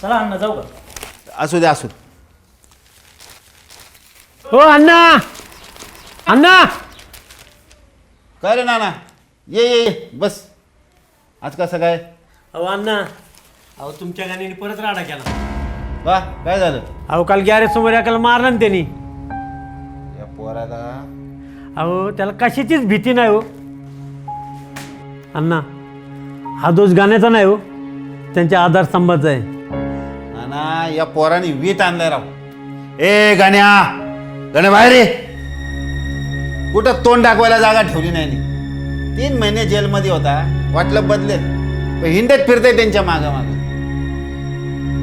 चला अण्णा जाऊ का? असू द्या असू दे. हो अण्णा अण्णा काय रे नाना ये ये ये बस. आज कसं काय अहो अण्णा अहो तुमच्या गाण्याने परत राडा केला. वा काय झालं अहो काल गॅरेज समोर एकाला मारलं ना त्यांनी. या पोराला अहो त्याला कशाचीच भीती नाही हो अण्णा. हा दोष गाण्याचा नाही हो, त्यांच्या आधारस्तंभाचा आहे. नाना या पोराने वीट आणलाय राव. ए गाण्या गाण्या बाहेर ये. कुठं तोंड दाखवायला जागा ठेवली नाही नी. 3 महिने जेलमध्ये होता, वाटलं बदलेल पण हिंडत फिरतय त्यांच्या मागं मागं.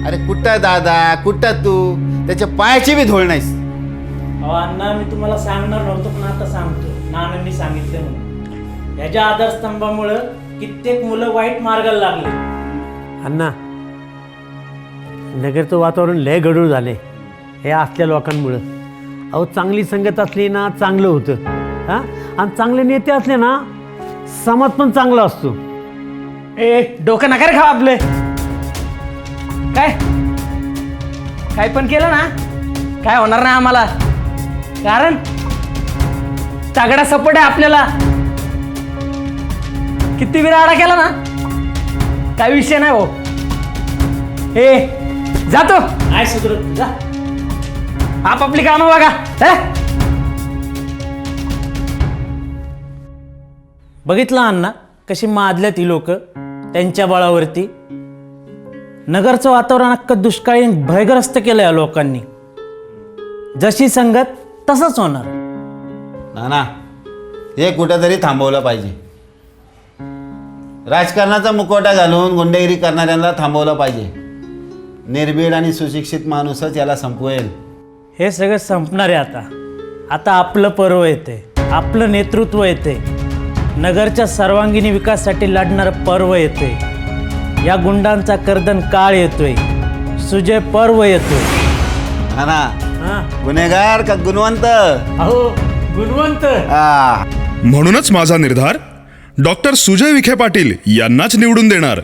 अरे कुठं दादा कुठं तू, त्याच्या पायाची बी धूळ नाहीस. अहो अण्णा मी तुम्हाला सांगणार नव्हतो पण आता सांगतो. नानांनी सांगितलं म्हणून याच्या आधारस्तंभामुळं कित्येक मुलं वाईट मार्गाला लागले. अण्णा नगरचं वातावरण लय गडूळ झाले हे असल्या लोकांमुळं. अहो चांगली संगत असली ना चांगलं होतं हां, आणि चांगले नेते असले ना समाज पण चांगला असतो. ए डोकं नका रे खावा आपले. काय पण केलं ना काय होणार नाही आम्हाला, कारण तगडा सपोर्ट आहे आपल्याला. किती बी राडा केला ना काय विषय नाही हो. ए जातो नाही सुधरत जा. आपापली कामं बघा. बघितलं अण्णा कशी माजल्यात ही लोक त्यांच्या बळावरती. नगरचं वातावरण अख्खं दुष्काळी भयग्रस्त केलं या लोकांनी. जशी संगत तसंच होणार. नाना हे कुठंतरी थांबवलं पाहिजे. राजकारणाचा मुखवटा घालून गुंडगिरी करणाऱ्यांना थांबवलं पाहिजे. निर्भीड आणि सुशिक्षित माणूसच याला संपवेल. हे सगळं संपणार आहे आता. आता आपलं पर्व येते, आपलं नेतृत्व येते, नगरच्या सर्वांगीण विकासासाठी लढणारं पर्व येते. या गुंडांचा कर्दन काळ येतोय, सुजय पर्व येतोय. नाना हां गुन्हेगार का गुणवंत? अहो गुणवंत. आ म्हणूनच माझा निर्धार डॉक्टर सुजय विखे पाटील यांनाच निवडून देणार.